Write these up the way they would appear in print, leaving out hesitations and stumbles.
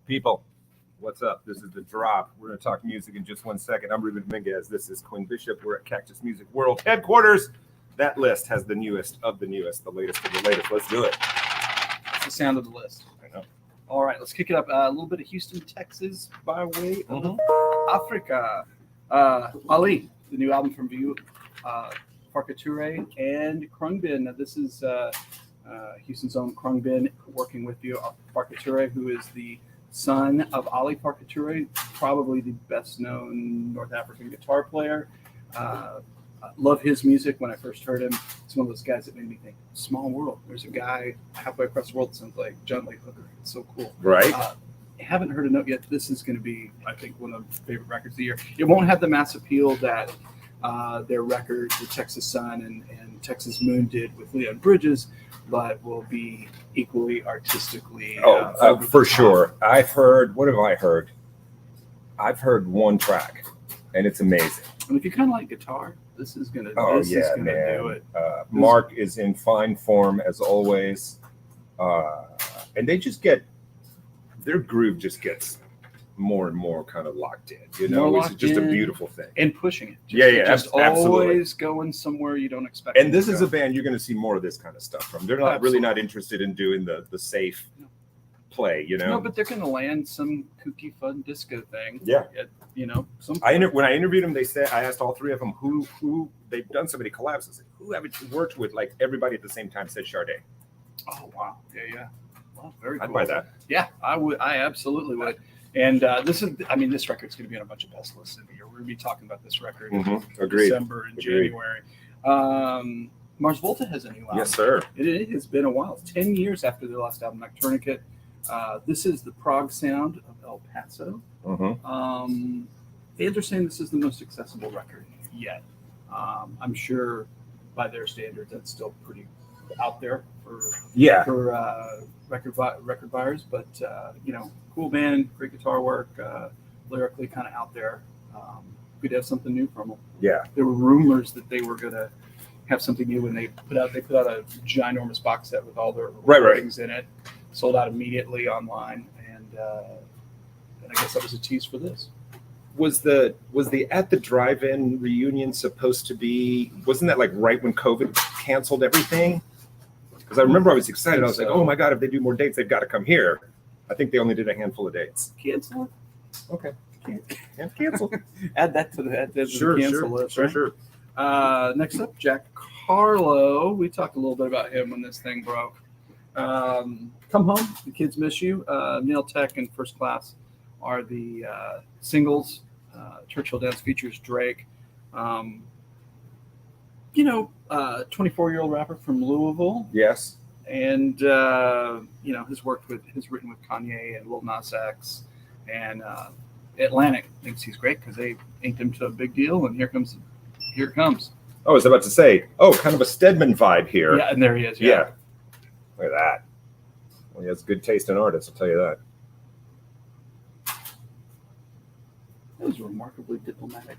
People, what's up? This is The Drop. We're going to talk music in just 1 second. I'm Ruben Dominguez. This is Quinn Bishop. We're at Cactus Music World headquarters. That list has the newest of the newest, the latest of the latest. Let's do it. That's the sound of the list. I know. All right, let's kick it up. A little bit of Houston, Texas, by way of Africa. Ali, the new album from View, Farkature, and Khruangbin. Now, this is Houston's own Khruangbin working with View Farkature, who is the son of Ali Farkature, probably the best known North African guitar player. Love his music. When I first heard him, it's one of those guys that made me think, small world. There's a guy halfway across the world that sounds like John Lee Hooker. It's so cool. Right. I haven't heard a note yet. This is going to be, I think, one of my favorite records of the year. It won't have the mass appeal that their record, The Texas Sun and Texas Moon did with Leon Bridges, but will be equally artistically. For sure. I've heard, what have I heard? I've heard one track, and it's amazing. And if you kind of like guitar, this is gonna do it. Mark is in fine form as always, and they just get their groove just gets more and more kind of locked in. You know, it's just a beautiful thing. And pushing it. Just absolutely. Always going somewhere you don't expect. And this is a band you're going to see more of this kind of stuff from. They're not really not interested in doing the safe play, you know. No, but they're going to land some kooky, fun disco thing. Yeah. When I interviewed them, they said, I asked all three of them who they've done so many collabs. I said, who haven't you worked with? Like everybody at the same time said Sade. Oh wow, yeah. Well, very cool. I'd buy that. Yeah, I would. I absolutely would. And this record's going to be on a bunch of best lists in the year. We're going to be talking about this record in December and January. Mars Volta has a new album. Yes, sir. It has been a while. 10 years after their last album, Nocturnicate. This is the prog sound of El Paso. They're saying this is the most accessible record yet. I'm sure by their standards, that's still pretty out there for record buyers. But cool band, great guitar work, lyrically kind of out there. We'd have something new from them. Yeah, there were rumors that they were gonna have something new when they put out a ginormous box set with all their recordings in it. Sold out immediately online, and I guess that was a tease for this. Was the At the Drive-In reunion supposed to be? Wasn't that like right when COVID canceled everything? Because I remember I was excited. I was like, oh my god, if they do more dates, they've got to come here. I think they only did a handful of dates. Cancel it. Okay. Cancel. Add that to the cancel list. Sure. Next up, Jack Harlow. We talked a little bit about him when this thing broke. Come Home, The Kids Miss You, Nail Tech, and First Class are the singles. Churchill Dance features Drake. 24-year-old rapper from Louisville. Yes. And has written with Kanye and Lil Nas X, and Atlantic thinks he's great because they inked him to a big deal, and here it comes. Oh, I was about to say, kind of a Stedman vibe here. Yeah, and there he is. Yeah. Look at that. Well, he has good taste in artists, I'll tell you that. That was remarkably diplomatic.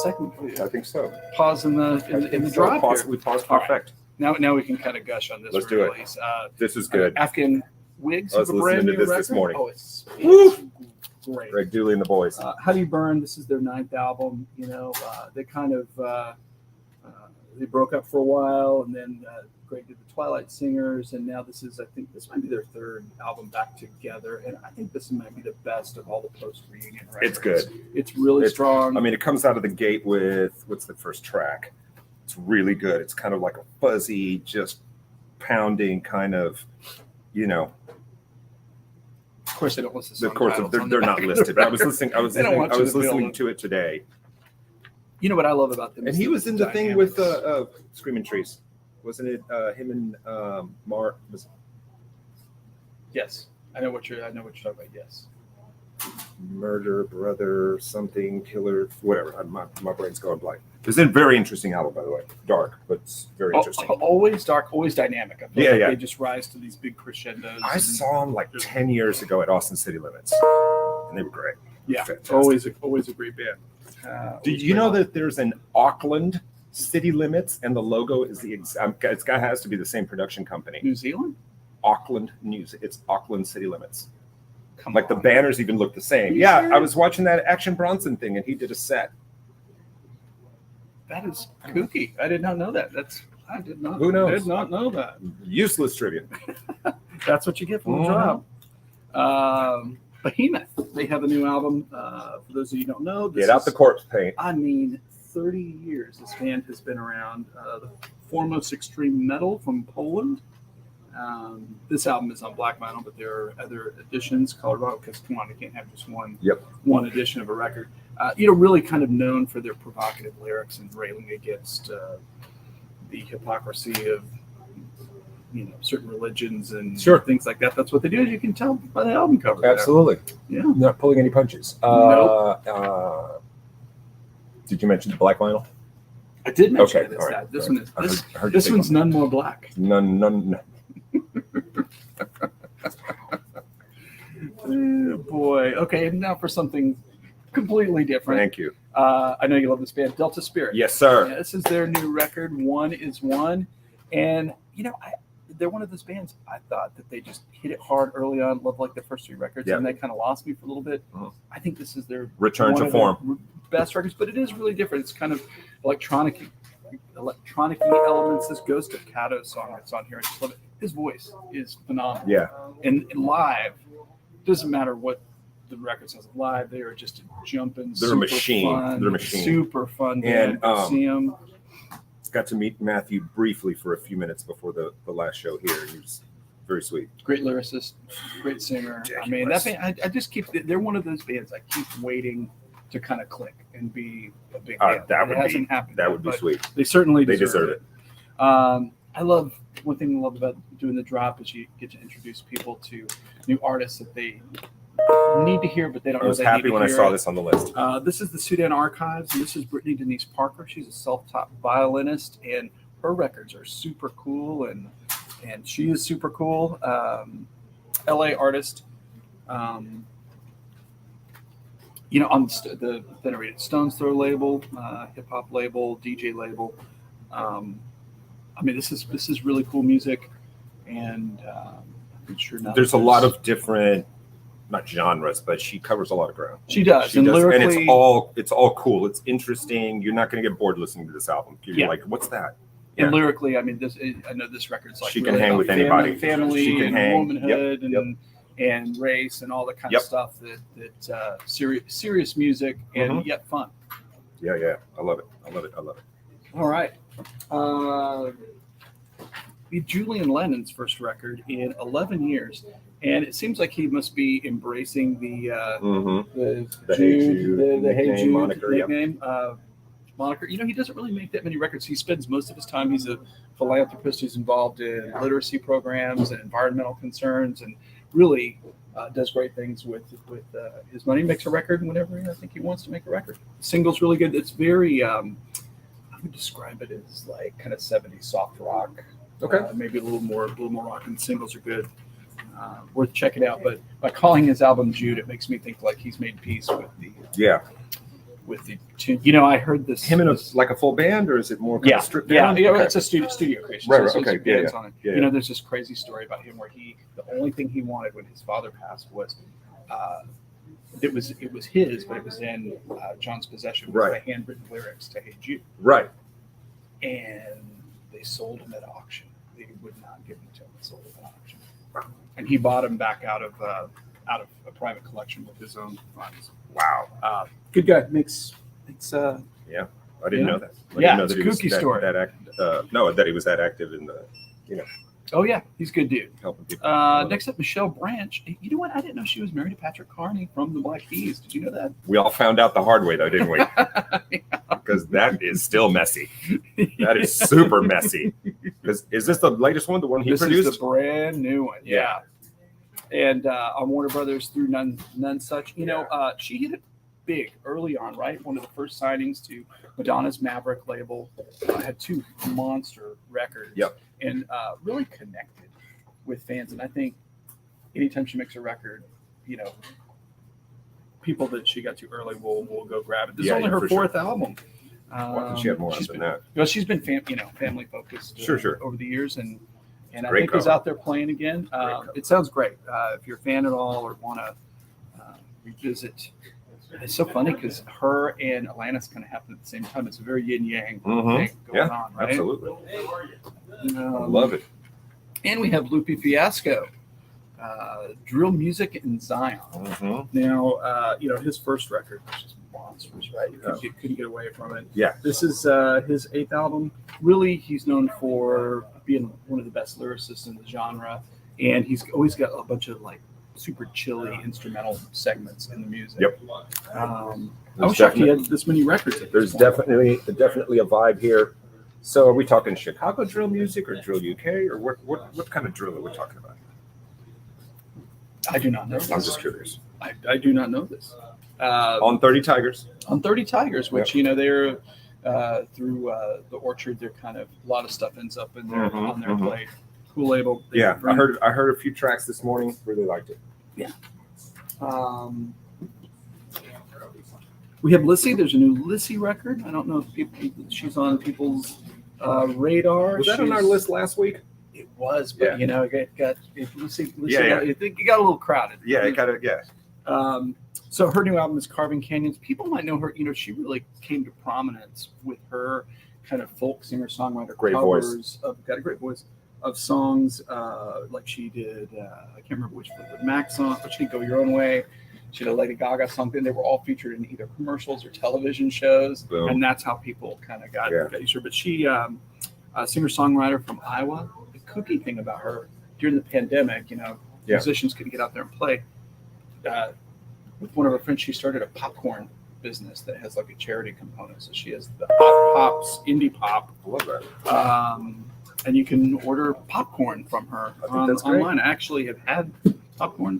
Second, I think so. Pause in the drop. We pause for effect. Now we can kind of gush on this. Let's release. do it. This is good. Afghan Whigs. I was listening to this morning. Oh, it's great. Greg Dooley and the boys. How Do You Burn? This is their 9th album. They kind of they broke up for a while, and then Greg did the Twilight Singers, and now this might be their 3rd album back together, and I think this might be the best of all the post-reunion records. It's good. It's really strong. I mean, it comes out of the gate with, what's the first track? It's really good. It's kind of like a fuzzy, just pounding kind of, Of course, they don't listen to songs. Of course, they're not listed. But I was listening to it today. You know what I love about them? And he was in the thing with Screaming Trees. Wasn't it him and Mark? Yes, I know what you're talking about. Yes, Murder, Brother, something, Killer, whatever. My brain's going blank. It's a very interesting album, by the way. Dark, but it's very interesting. Always dark, always dynamic. I feel like they just rise to these big crescendos. I saw them like 10 years ago at Austin City Limits, and they were great. Yeah, fantastic. always a great band. Did you know that there's an Auckland City Limits, and the logo is it's has to be the same production company. New Zealand? Auckland News. It's Auckland City Limits. Come Like the on. banners even look the same. You Yeah, sure? I was watching that Action Bronson thing, and he did a set. That is kooky. I did not know that. I did not. Who knows? Did not know that. Useless trivia. That's what you get from the Mhm. drop. Behemoth. They have a new album. For those of you who don't know, Get out the corpse paint. 30 years this band has been around. The foremost extreme metal from Poland. This album is on black vinyl, but there are other editions. Colorado, because come on, you can't have just one edition of a record. Really kind of known for their provocative lyrics and railing against the hypocrisy of certain religions and things like that. That's what they do, as you can tell by the album cover. Absolutely. Yeah. Not pulling any punches. Nope. Did you mention the black vinyl? I did mention Okay, it. all right, This all one is right. I heard you this say one's none more black. None. Oh, boy. Okay, and now for something completely different. Thank you. I know you love this band, Delta Spirit. Yes, sir. Yeah, this is their new record, One is One. And, they're one of those bands, I thought, that they just hit it hard early on, loved like their first 3 records, and they kind of lost me for a little bit. Mhm. I think this is their Return one to of form. their best records, but it is really different. It's kind of electronic elements. This Ghost of Kato song that's on here, I just love it. His voice is phenomenal. Yeah. And live, doesn't matter what the record sounds like live, they are just a jumping, They're a machine. They're a machine. Super fun And, band to see them. Got to meet Matthew briefly for a few minutes before the last show here. He was very sweet. Great lyricist, great singer. I mean, that band, I just they're one of those bands I keep waiting to kind of click and be a big band. That would be sweet. They certainly deserve it. I love, one thing I love about doing the drop is you get to introduce people to new artists that they need to hear, but they don't know. I was happy when I saw this on the list. This is the Sudan Archives, and this is Brittany Denise Parker. She's a self-taught violinist, and her records are super cool, and she is super cool. LA artist. On the Federated Stones Throw label, hip hop label, DJ label. This is really cool music, and I'm sure now there's a lot of different, not genres, but she covers a lot of ground. She does, and lyrically, and it's all cool. It's interesting. You're not going to get bored listening to this album. You're like, what's that? And lyrically, I know this record's like she can hang with anybody. Family she can and hang. womanhood and race and all the kind of stuff that serious music and yet fun. Yeah. I love it. All right. Julian Lennon's first record in 11 years, and it seems like he must be embracing the Hey Jude moniker. Nickname. Moniker. He doesn't really make that many records. He spends most of his time. He's a philanthropist who's involved in literacy programs and environmental concerns, and really does great things with his money. Makes a record whenever I think he wants to make a record. The single's really good. It's very I would describe it as like kind of 70s soft rock. Okay. Maybe a little more rock, and the singles are good. Worth checking out. But by calling his album Jude, it makes me think like he's made peace with the tune. I heard this. Him in like a full band, or is it more kind of stripped down? Yeah. Okay. It's a studio creation. Right. So Okay. bands on it. Yeah. There's this crazy story about him where the only thing he wanted when his father passed was, it was his, but it was in John's possession. Was the handwritten lyrics to Hey Jude. Right. And they sold him at auction. They would not give them to him. They sold him at auction. And he bought him back out of a private collection with his own funds. Wow. Good guy. Makes Yeah. I didn't know that. I Yeah, didn't know it's that a he was kooky story. that he was that active in the, Oh yeah, he's a good dude. helping people. Next up, Michelle Branch. You know what? I didn't know she was married to Patrick Carney from the Black Keys. Did you know that? We all found out the hard way, though, didn't we? Because that is still messy. That is super messy. Is this the latest one? The one he This produced? is the brand new one. Yeah. And on Warner Brothers through None Such. She hit it big early on, right? One of the first signings to Madonna's Maverick label. Had 2 monster records. Yep. And really connected with fans. And I think anytime she makes a record, people that she got to early will go grab it. This is only her 4th album. She had more than that. She's been family focused Sure. over the years, and I Great think is cover. out there playing again. It sounds great. If you're a fan at all or want to revisit. It's so funny because her and Atlantis kind of happen at the same time. It's a very yin yang thing going on, right? Absolutely. Love it. And we have Lupe Fiasco, Drill Music in Zion. Now, his first record, which is monstrous, right? You couldn't get away from it. Yeah. This is his 8th album. Really, he's known for being one of the best lyricists in the genre, and he's always got a bunch of like super chilly instrumental segments in the music. Yep. I was shocked he had this many records. There's definitely a vibe here. So are we talking Chicago drill music or drill UK, or what kind of drill are we talking about? I do not know this. I'm just curious. I do not know this. On 30 Tigers. On 30 Tigers, which, they're through the Orchard, they're kind of, a lot of stuff ends up in there on their plate. Cool label. I heard a few tracks this morning. Really liked it. Yeah. We have Lissie. There's a new Lissie record. I don't know if she's on people's radar. Was that on our list last week? It was, but it got Lissie. It got a little crowded. Yeah, it got it. So her new album is Carving Canyons. People might know her. She really came to prominence with her kind of folk singer-songwriter covers. Got a great voice of songs like she did. I can't remember which, but the Mac song. But she did Go Your Own Way. She did a Lady Gaga song. They were all featured in either commercials or television shows, and that's how people kind of got used to her. But she, a singer-songwriter from Iowa. The kooky thing about her during the pandemic, musicians couldn't get out there and play. With one of her friends, she started a popcorn business that has like a charity component. So she has the Hot Pops Indie Pop. I love that. And you can order popcorn from her online. I actually have had popcorn.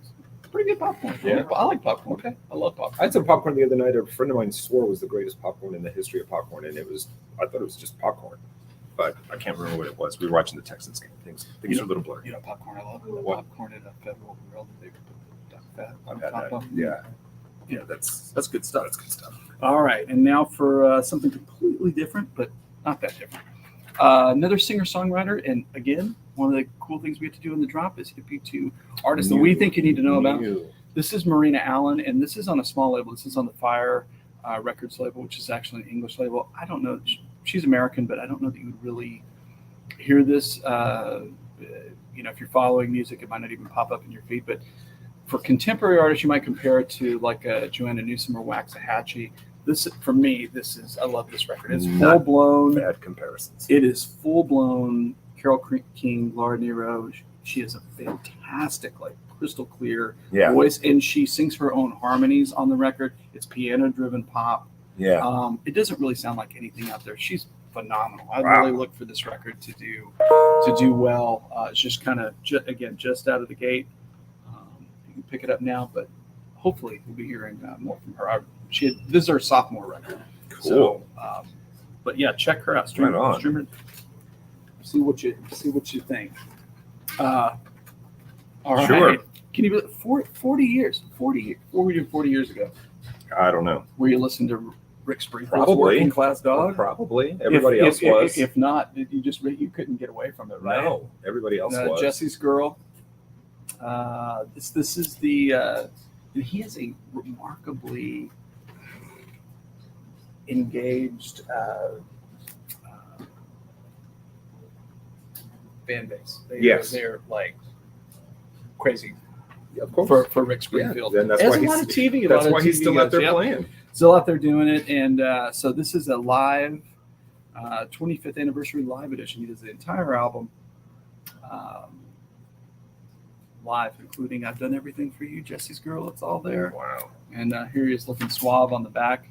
Pretty good popcorn. Yeah. I like popcorn. Okay. I love popcorn. I had some popcorn the other night. A friend of mine swore it was the greatest popcorn in the history of popcorn, and I thought it was just popcorn. But I can't remember what it was. We were watching the Texans game. Things are a little blurry. Popcorn. I love popcorn at a Federal Grill. They put the duck fat on top of. Yeah, that's good stuff. That's good stuff. All right, and now for something completely different, but not that different. Another singer-songwriter, and again, one of the cool things we have to do in the drop is hit you to artists that we think you need to know about. This is Marina Allen, and this is on a small label. This is on the Fire Records label, which is actually an English label. I don't know. She's American, but I don't know that you would really hear this. If you're following music, it might not even pop up in your feed, but for contemporary artists, you might compare it to like a Joanna Newsom or Waxahachie. This, for me, I love this record. It's full blown. Bad comparisons. It is full blown. Carole King, Laura Nero. She has a fantastic, like crystal clear voice, and she sings her own harmonies on the record. It's piano driven pop. Yeah. It doesn't really sound like anything out there. She's phenomenal. I really look for this record to do well. It's just kind of just out of the gate. You can pick it up now, but hopefully we'll be hearing more from her. This is her sophomore record. Cool. So, but yeah, check her out. Stream her. See what you think. All right. Sure. Can you believe 40 years ago? I don't know. Were you listening to Rick Springfield's Working Class Dog? Probably. Everybody else was. If not, you couldn't get away from it, right? No, everybody else was. Jesse's Girl. This is the. He has a remarkably engaged fan base. They're like crazy. Of course. For Rick Springfield. Yeah, that's why he's still out there playing. Still out there doing it. And so this is a live 25th anniversary live edition. He does the entire album live, including I've Done Everything for You, Jesse's Girl. It's all there. Wow. And here he is looking suave on the back.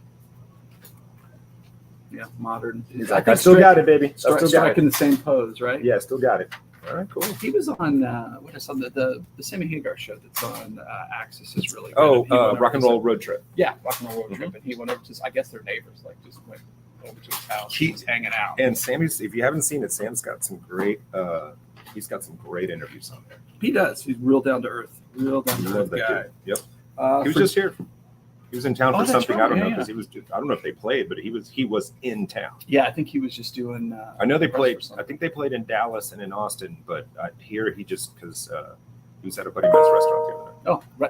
Yeah, modern. He's like, I still got it, baby. Striking the same pose, right? Yeah, still got it. All right, cool. He was on what I saw the Sammy Hagar show that's on Axis is really good. Rock and Roll Road Trip. Yeah, Rock and Roll Road Trip, and he went over to I guess they're neighbors, like just went over to his house. He's hanging out. And Sammy's, if you haven't seen it, Sam's got some great. He's got some great interviews on there. He does. He's real down to earth. Real down to earth guy. Dude. Yep. He was just here. He was in town for something. Right. I don't know because he was. I don't know if they played, but he was in town. Yeah, I think he was just doing. I know they played. I think they played in Dallas and in Austin, but here he just because he was at a buddy of mine's restaurant the other night.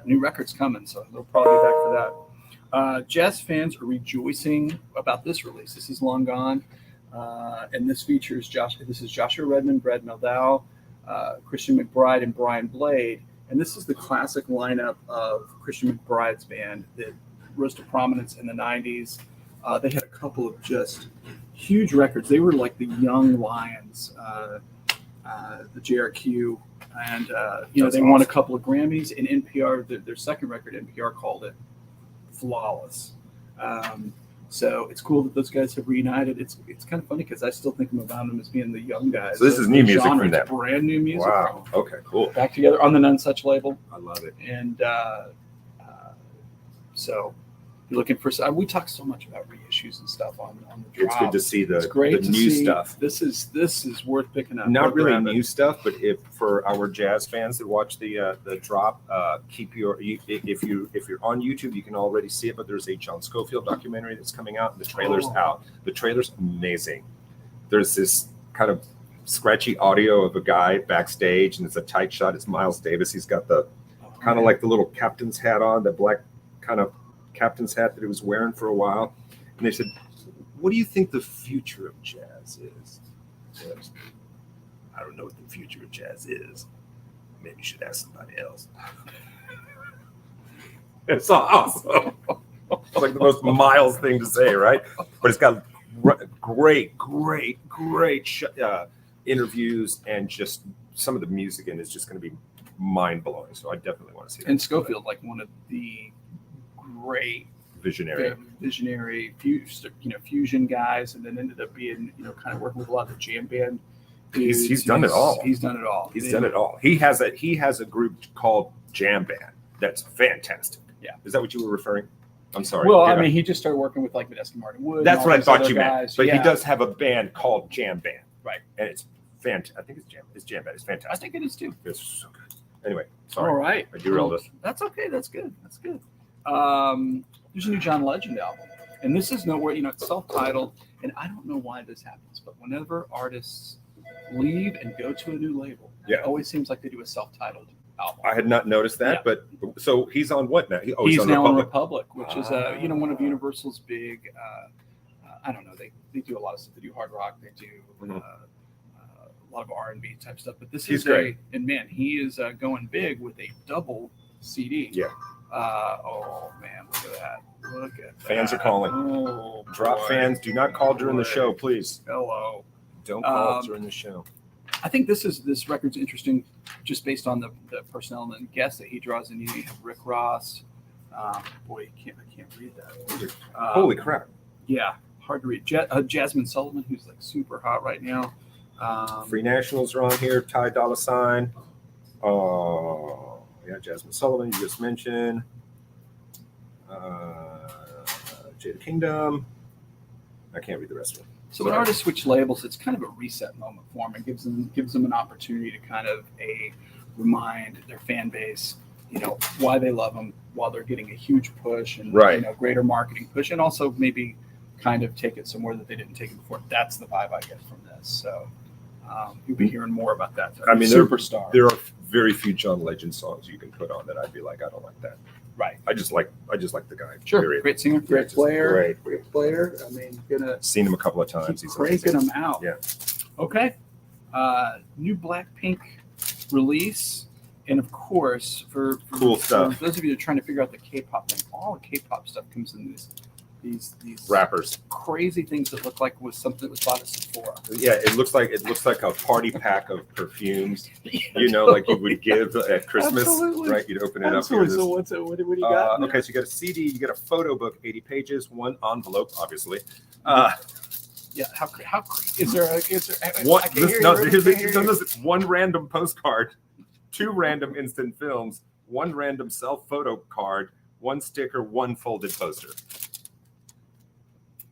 new records coming, so they'll probably be back for that. Jazz fans are rejoicing about this release. This is Long Gone, and this features Joshua Redman, Brad Meldau, Christian McBride, and Brian Blade. And this is the classic lineup of Christian McBride's band that rose to prominence in the 90s. They had a couple of just huge records. They were like the Young Lions, the JRQ, and they won a couple of Grammys. And NPR, their second record, NPR called it flawless. So it's cool that those guys have reunited. It's kind of funny because I still think about them as being the young guys. So this is new music from them. Brand new music. Wow. Okay, cool. Back together on the None Such label. I love it. And so you're looking for. We talk so much about reissues and stuff on the drop. It's good to see the to new see. stuff. This is worth picking up. Not really new stuff, but if for our jazz fans that watch the drop, if you're on YouTube, you can already see it. But there's a John Scofield documentary that's coming out, and the trailer's out. The trailer's amazing. There's this kind of scratchy audio of a guy backstage, and it's a tight shot. It's Miles Davis. He's got the kind of like the little captain's hat on, the black kind of captain's hat that he was wearing for a while. And they said, "What do you think the future of jazz is?" Yes. I don't know what the future of jazz is. Maybe you should ask somebody else. It's awesome. It's like the most Miles thing to say, right? But it's got great interviews, and just some of the music in it is just going to be mind-blowing. So I definitely want to see that. And Scofield, like one of the great visionary fusion guys, and then ended up being kind of working with a lot of the jam band dudes. He's done it all. He's done it all. He's done it all. He has a group called Jam Band that's fantastic. Yeah. Is that what you were referring? I'm sorry. Well, I mean, he just started working with like Vanessa Martin Wood. That's what I thought you meant. Guys. But yeah. he does have a band called Jam Band. Right. And it's fantastic. I think it's Jam Band. It's fantastic. I think it is too. It's so good. Anyway, sorry. All right. I derailed us. That's okay. That's good. There's a new John Legend album. And this is it's self-titled. And I don't know why this happens, but whenever artists leave and go to a new label, it always seems like they do a self-titled album. I had not noticed that, but so he's on what now? He's now on Republic, which is one of Universal's big. I don't know. They do a lot of stuff. They do hard rock. They do a lot of R&B type stuff. But this is great. And man, he is going big with a double CD. Yeah. Oh man, look at that. Fans are calling. Oh, Drop boy. fans, do not call during the show, please. Hello. Don't call during the show. I think this record's interesting just based on the personnel and guests that he draws in. You have Rick Ross. I can't read that. Holy crap. Yeah, hard to read. Jasmine Sullivan, who's like super hot right now. Free Nationals are on here. Ty Dolla $ign. Jasmine Sullivan, you just mentioned. Jada Kingdom. I can't read the rest of it. So when artists switch labels, it's kind of a reset moment for them. It gives them an opportunity to kind of remind their fan base, why they love them, while they're getting a huge push and greater marketing push, and also maybe kind of take it somewhere that they didn't take it before. That's the vibe I get from this. So you'll be hearing more about that. I mean, Superstar. There are very few John Legend songs you can put on that I'd be like, I don't like that. Right. I just like the guy. Sure. Period. Great singer, great player. Great player. I mean, seen him a couple of times. He's cranking them out. Yeah. Okay. New Blackpink release, and of course, for cool stuff. For those of you that are trying to figure out the K-pop thing, all the K-pop stuff comes in these rappers, crazy things that look like was something that was bought at Sephora. Yeah, it looks like a party pack of perfumes. Like you would give at Christmas. Absolutely. Right? You'd open it Absolutely. up. So what do you got? Okay, so you get a CD, you get a photo book, 80 pages, one envelope, obviously. Yeah, how is there one random postcard, 2 random instant films, 1 random self photo card, 1 sticker, 1 folded poster.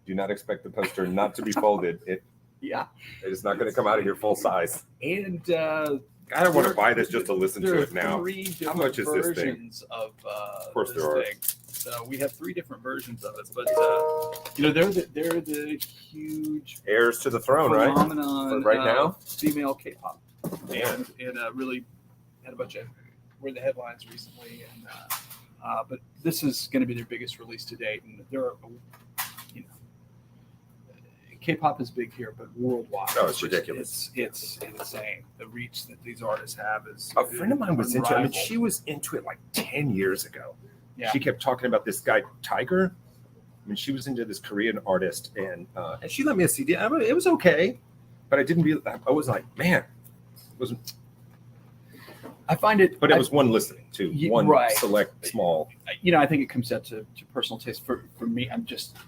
Do not expect the poster not to be folded. It is not going to come out of here full size. And I don't want to buy this just to listen to it now. How much is this thing? Of course there are. So we have 3 different versions of it, but they're the huge heirs to the throne, phenomenon right now. Female K-pop, Man. and really had a bunch of were the headlines recently, and but this is going to be their biggest release to date, and there are, you know, K-pop is big here, but worldwide, Oh, it's ridiculous. It's insane. The reach that these artists have is A friend of mine was into it. I mean, unrivaled. she was into it like 10 years ago. Yeah. She kept talking about this guy, Tiger. I mean, she was into this Korean artist, and she let me a CD. I mean, it was okay, but I was like, man, it wasn't. I find it, But it was one listening to one right. select small. you know, I think it comes down to personal taste. For me,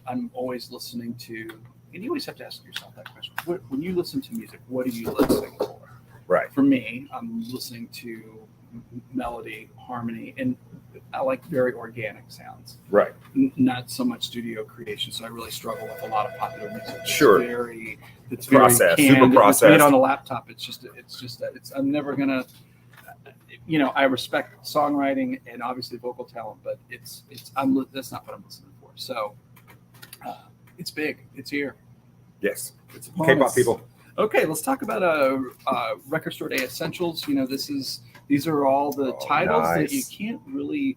I'm always listening to, and you always have to ask yourself that question. When you listen to music, what are you listening for? Right. For me, I'm listening to melody, harmony, and I like very organic sounds. Right. Not so much studio creation. So I really struggle with a lot of popular music. It's Sure. It's Processed, very super canned. It's processed. made on a laptop. I'm never gonna. You know, I respect songwriting and obviously vocal talent, but that's not what I'm listening for. So it's big. It's here. Yes. It's upon K-pop us. people. Okay, let's talk about Record Store Day Essentials. You know, these are all the titles that you nice. can't really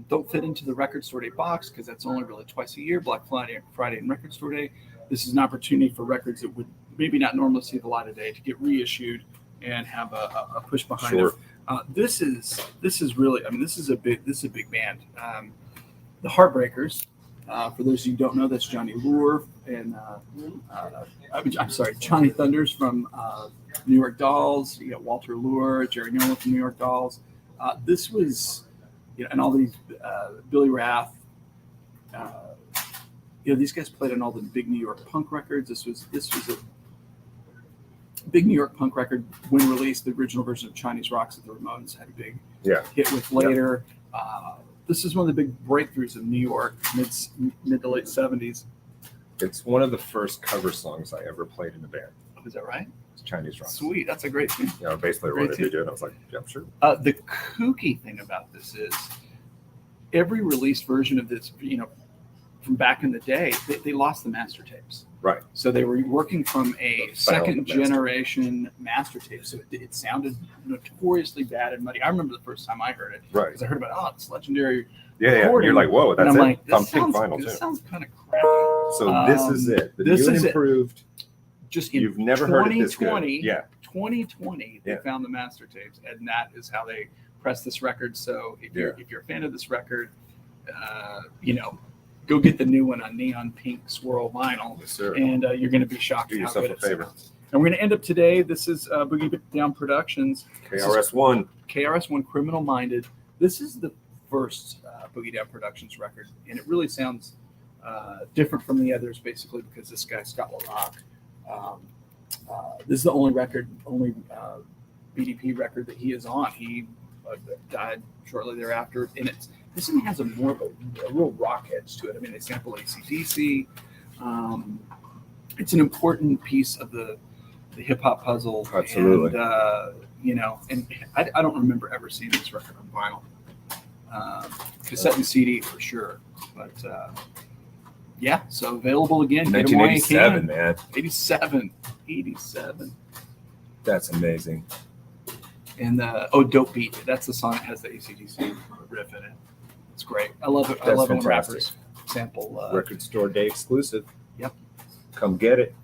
don't fit into the Record Store Day box because that's only really twice a year, Black Friday and Record Store Day. This is an opportunity for records that would maybe not normally see the light of day to get reissued and have a push behind Sure. it. This is really, I mean, this is a big band. The Heartbreakers. For those of you who don't know, that's Johnny Lure and I'm sorry, Johnny Thunders from New York Dolls. You got Walter Lure, Jerry Nolan from New York Dolls. This was, you know, and all these Billy Rath. You know, these guys played on all the big New York punk records. This was a big New York punk record when released. The original version of Chinese Rocks that the Ramones had a big hit with later. This is one of the big breakthroughs in New York, mid to late 70s. It's one of the first cover songs I ever played in the band. Is that right? It's Chinese rock. Sweet, that's a great thing. You know, bass player wanted to do it. And I was like, yeah, sure. The kooky thing about this is every released version of this, you know, from back in the day, they lost the master tapes. Right. So they were working from a second master. generation master tape. So it sounded notoriously bad and muddy. I remember the first time I heard it. Right. Because I heard about, it's legendary. Yeah. recording. You're like, whoa, And that's I'm it. like, It's on this pink sounds, vinyl, this too. sounds kind of crappy. So this is it. The this new and is it. improved. Just in You've never heard it this good. 2020, Yeah. 2020, they Yeah. found the master tapes, and that is how they pressed this record. So if you're a fan of this record, you know, go get the new one on neon pink swirl vinyl, Yes, sir. and you're going to be shocked Do at how yourself good a it favor. sounds. And we're going to end up today. This is Boogie Down Productions. KRS-One. KRS-One, Criminal Minded. This is the first Boogie Down Productions record, and it really sounds different from the others, basically because this guy Scott LaRock. This is the only BDP record that he is on. He died shortly thereafter, and this one has a real rock edge to it. I mean, they sample AC/DC. It's an important piece of the hip hop puzzle. Absolutely. And, you know, and I don't remember ever seeing this record on vinyl. Cassette and CD for sure. But yeah, so available again. Get 'em while you 1987, can. man. 87. That's amazing. And Dope Beat. That's the song that has the AC/DC riff in it. It's great. I love it. I That's love it when fantastic. rappers sample. Record Store Day exclusive. Yep. Come get it.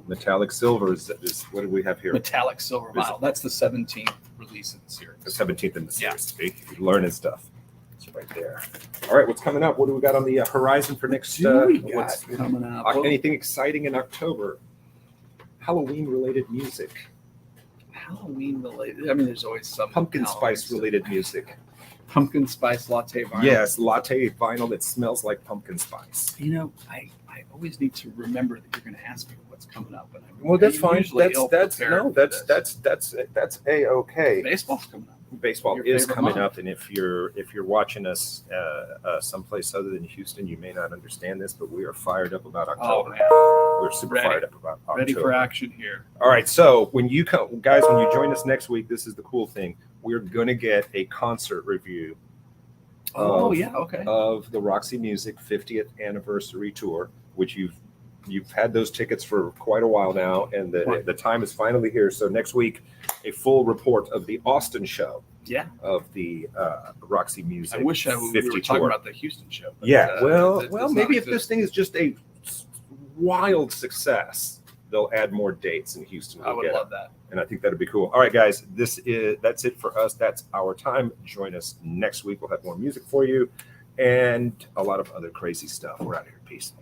Metallic Silver is what do we have here? Metallic Silver Vinyl. That's the 17th release in the series. The 17th in the Yeah. series. See? You're learning stuff. It's right there. All right, what's coming up? What do we got on the horizon for next? What's coming up? Well, Anything exciting in October? Halloween related music. Halloween related. I mean, there's always some Pumpkin Halloween spice stuff. related music. Pumpkin spice latte vinyl. Yes, latte vinyl that smells like pumpkin spice. You know, I always need to remember that you're going to ask me what's coming up. And Well, that's I'm fine. usually That's ill-prepared for this. that's a-okay. Baseball's coming up. Baseball Your is favorite coming month. up, and if you're watching us someplace other than Houston, you may not understand this, but we are fired up about Oh October. man, We're super Ready. fired up about October. ready for action here. All right, so when you come, guys, when you join us next week, this is the cool thing. We're going to get a concert review Oh of- yeah, okay. of the Roxy Music 50th anniversary tour, which you've had those tickets for quite a while now, and Right. the time is finally here. So next week, a full report of the Austin show. Yeah. of the Roxy Music. I wish we 50 were talking tour. about the Houston show. But, Yeah, well, it does maybe not if this thing is just a wild success, they'll add more dates in Houston. I would love that. And I think that'd be cool. All right, guys, that's it for us. That's our time. Join us next week. We'll have more music for you and a lot of other crazy stuff. We're out of here. Peace.